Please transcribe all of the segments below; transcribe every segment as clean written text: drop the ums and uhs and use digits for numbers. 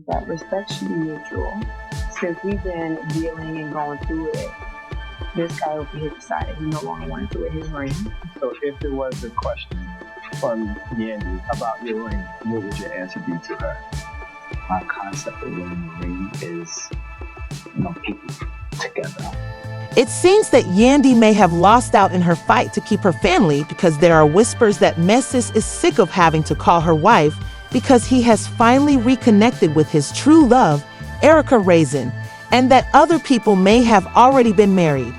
That respect should be mutual. Since we've been dealing and going through it, this guy over here decided he no longer wanted to wear his ring. So if it was a question from Yandy about your ring, what would your answer be to her? My concept of wearing a ring is, people together. It seems that Yandy may have lost out in her fight to keep her family because there are whispers that Mendeecees is sick of having to call her wife because he has finally reconnected with his true love, Erica Raisin, and that other people may have already been married.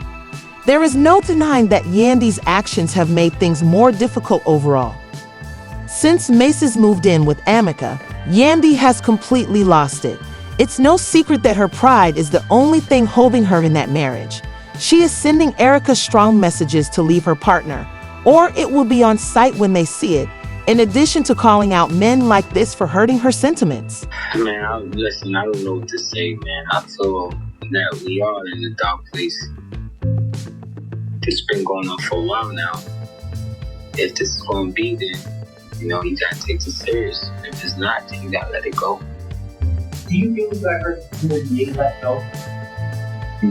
There is no denying that Yandy's actions have made things more difficult overall. Since Mendeecees moved in with Amica, Yandy has completely lost it. It's no secret that her pride is the only thing holding her in that marriage. She is sending Erica strong messages to leave her partner, or it will be on sight when they see it, in addition to calling out men like this for hurting her sentiments. Man, I don't know what to say, man. I feel that we are in a dark place. It's been going on for a while now. If this is going to be, then, you gotta take it serious. If it's not, then you gotta let it go. Do you feel that her being let go?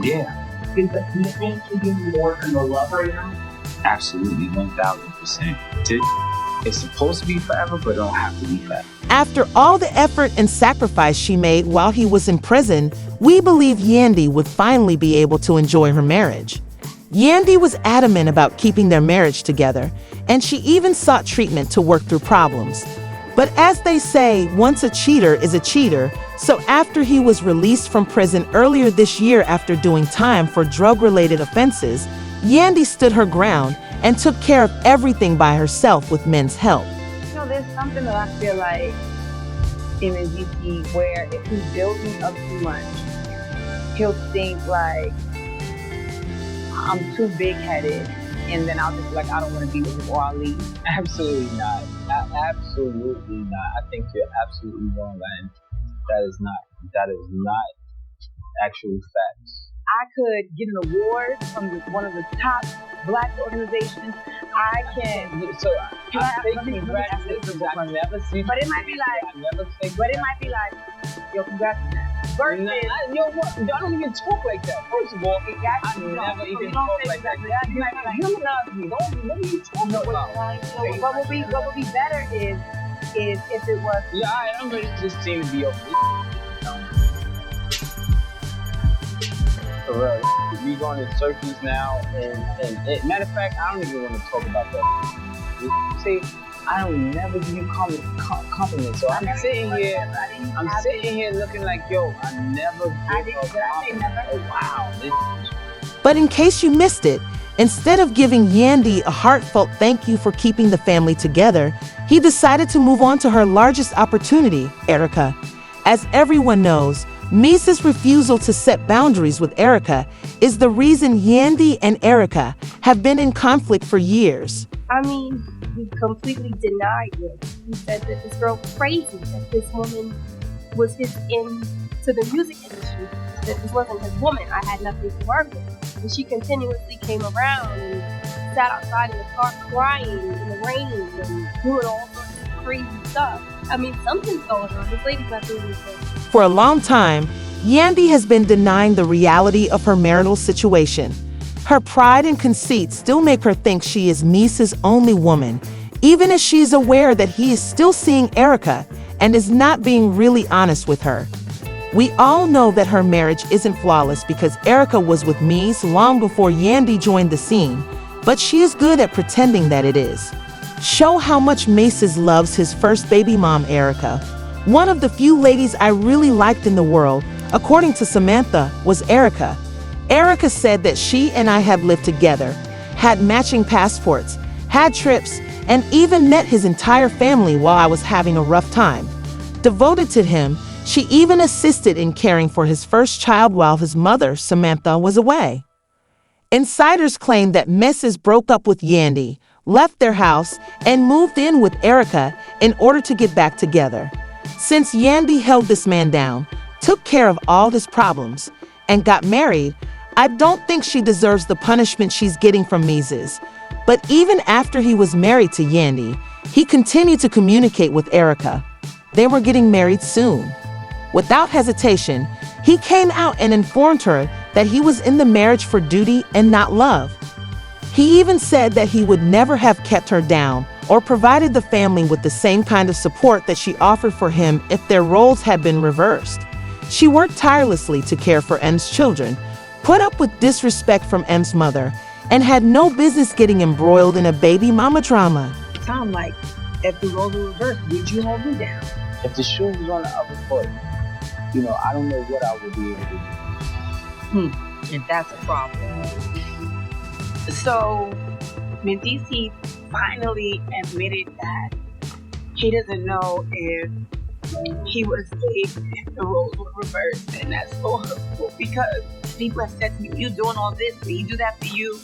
Yeah. Is the commitment to you more than the love right now? Absolutely, 1000%. It's supposed to be forever, but it don't have to be forever. After all the effort and sacrifice she made while he was in prison, we believe Yandy would finally be able to enjoy her marriage. Yandy was adamant about keeping their marriage together, and she even sought treatment to work through problems. But as they say, once a cheater is a cheater, so after he was released from prison earlier this year after doing time for drug-related offenses, Yandy stood her ground and took care of everything by herself with men's help. There's something that I feel like in Mendeecees where if he builds me up too much, he'll think like I'm too big-headed, and then I'll just be like, I don't want to be with him, or I'll leave. Absolutely not. Absolutely not. I think you're absolutely wrong, and that is not actual facts. I could get an award from one of the top Black organizations. I can. So I think congratulations. I never see. But it might be like. I never think. But it might be like, yo, congrats on that. Versus, I don't even talk like that. First of all, I never even talk like that. Humanize me. What are you talking about? What would be better is if it was. Yeah, I'm ready to just seem to be okay. For real, we going in circles now, and matter of fact, I don't even want to talk about that. See, I don't never give you compliments, so I'm sitting here looking like, yo, I never give a compliment. Oh, wow. But in case you missed it, instead of giving Yandy a heartfelt thank you for keeping the family together, he decided to move on to her largest opportunity, Erica. As everyone knows, Mendeecees' refusal to set boundaries with Erica is the reason Yandy and Erica have been in conflict for years. I mean, he completely denied it. He said that this girl was crazy, that this woman was into the music industry, that this wasn't his woman. I had nothing to work with. And she continuously came around and sat outside in the car crying in the rain and doing all sorts of crazy stuff. I mean, something's going on. This lady's not doing anything. For a long time, Yandy has been denying the reality of her marital situation. Her pride and conceit still make her think she is Mendeecees' only woman, even as she is aware that he is still seeing Erica and is not being really honest with her. We all know that her marriage isn't flawless because Erica was with Mendeecees long before Yandy joined the scene, but she is good at pretending that it is. Show how much Mendeecees loves his first baby mom, Erica. One of the few ladies I really liked in the world, according to Samantha, was Erica. Erica said that she and I have lived together, had matching passports, had trips, and even met his entire family while I was having a rough time. Devoted to him, she even assisted in caring for his first child while his mother, Samantha, was away. Insiders claim that Mendeecees broke up with Yandy, left their house, and moved in with Erica in order to get back together. Since Yandy held this man down, took care of all his problems, and got married, I don't think she deserves the punishment she's getting from Mendeecees. But even after he was married to Yandy, he continued to communicate with Erica. They were getting married soon. Without hesitation, he came out and informed her that he was in the marriage for duty and not love. He even said that he would never have kept her down or provided the family with the same kind of support that she offered for him if their roles had been reversed. She worked tirelessly to care for M's children, put up with disrespect from M's mother, and had no business getting embroiled in a baby mama drama. Tom, like, if the roles were reversed, would you hold me down? If the shoe was on the other foot, I don't know what I would be able to do. And that's a problem. So, Mendeecees finally admitted that he doesn't know if he was safe if the roles were reversed, and that's so hurtful because people have said to me, "You doing all this, did he do that for you?"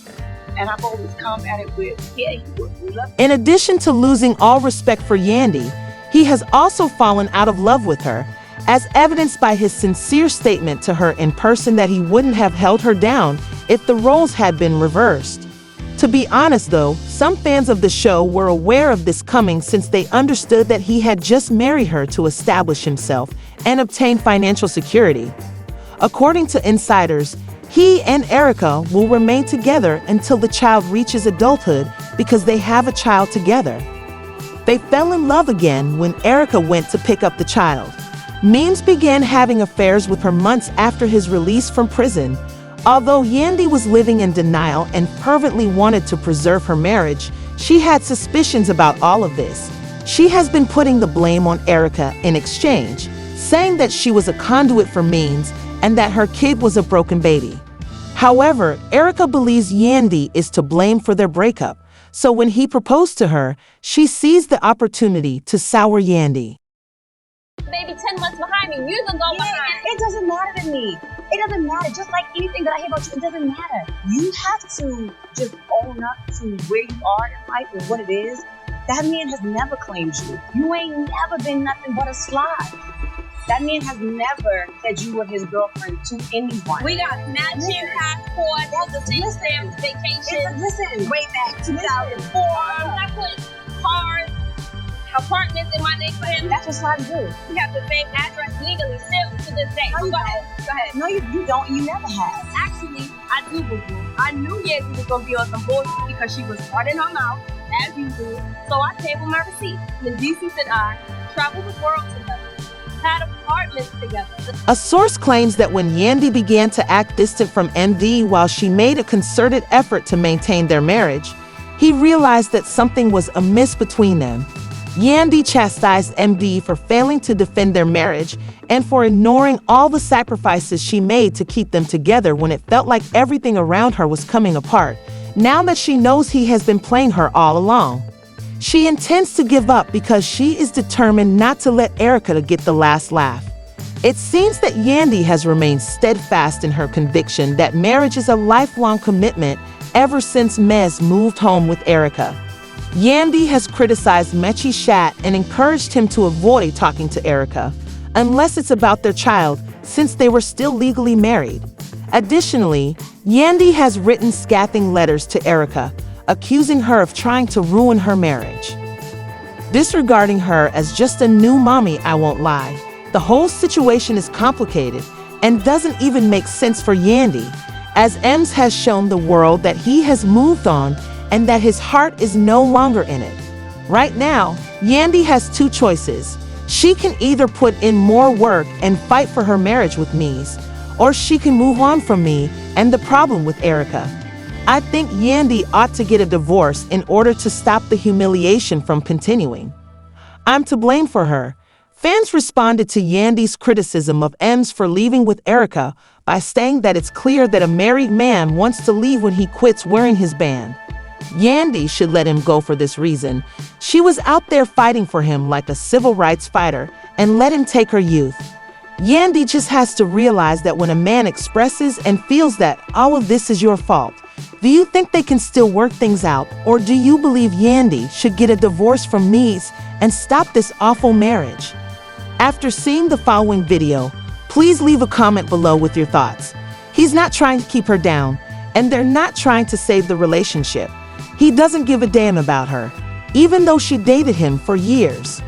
And I've always combated with, "Yeah, he would. We love him." In addition to losing all respect for Yandy, he has also fallen out of love with her, as evidenced by his sincere statement to her in person that he wouldn't have held her down if the roles had been reversed. To be honest though, some fans of the show were aware of this coming since they understood that he had just married her to establish himself and obtain financial security. According to insiders, he and Erica will remain together until the child reaches adulthood because they have a child together. They fell in love again when Erica went to pick up the child. Memes began having affairs with her months after his release from prison. Although Yandy was living in denial and fervently wanted to preserve her marriage, she had suspicions about all of this. She has been putting the blame on Erica in exchange, saying that she was a conduit for means and that her kid was a broken baby. However, Erica believes Yandy is to blame for their breakup, so when he proposed to her, she seized the opportunity to sour Yandy. Baby 10 months behind me, you can go behind. It doesn't matter to me. It doesn't matter. Just like anything that I hear about you, it doesn't matter. You have to just own up to where you are in life and what it is. That man has never claimed you. You ain't never been nothing but a slide. That man has never said you were his girlfriend to anyone. We got matching passports, the same stamps, vacation. Listen, way back 2004. I put cars, apartments in my name for him. That's what slides do. We have the same address legally still to this day. No, Go ahead. No, you don't. You never have. Actually, I do, boo-boo. I knew Yandy was going to be on some bullshit because she was running her mouth, as usual. So I tabled my receipts. Mendeecees and I traveled the world together, had apartments together. A source claims that when Yandy began to act distant from MD while she made a concerted effort to maintain their marriage, he realized that something was amiss between them. Yandy chastised MD for failing to defend their marriage and for ignoring all the sacrifices she made to keep them together when it felt like everything around her was coming apart, now that she knows he has been playing her all along. She intends to give up because she is determined not to let Erica get the last laugh. It seems that Yandy has remained steadfast in her conviction that marriage is a lifelong commitment ever since Mez moved home with Erica. Yandy has criticized Mechi Shat and encouraged him to avoid talking to Erica, unless it's about their child, since they were still legally married. Additionally, Yandy has written scathing letters to Erica, accusing her of trying to ruin her marriage. Disregarding her as just a new mommy, I won't lie. The whole situation is complicated and doesn't even make sense for Yandy, as Ems has shown the world that he has moved on and that his heart is no longer in it. Right now, Yandy has two choices. She can either put in more work and fight for her marriage with Mies, or she can move on from me and the problem with Erica. I think Yandy ought to get a divorce in order to stop the humiliation from continuing. I'm to blame for her. Fans responded to Yandy's criticism of Ems for leaving with Erica by saying that it's clear that a married man wants to leave when he quits wearing his band. Yandy should let him go for this reason. She was out there fighting for him like a civil rights fighter and let him take her youth. Yandy just has to realize that when a man expresses and feels that all of this is your fault, do you think they can still work things out, or do you believe Yandy should get a divorce from Mies and stop this awful marriage? After seeing the following video, please leave a comment below with your thoughts. He's not trying to keep her down, and they're not trying to save the relationship. He doesn't give a damn about her, even though she dated him for years.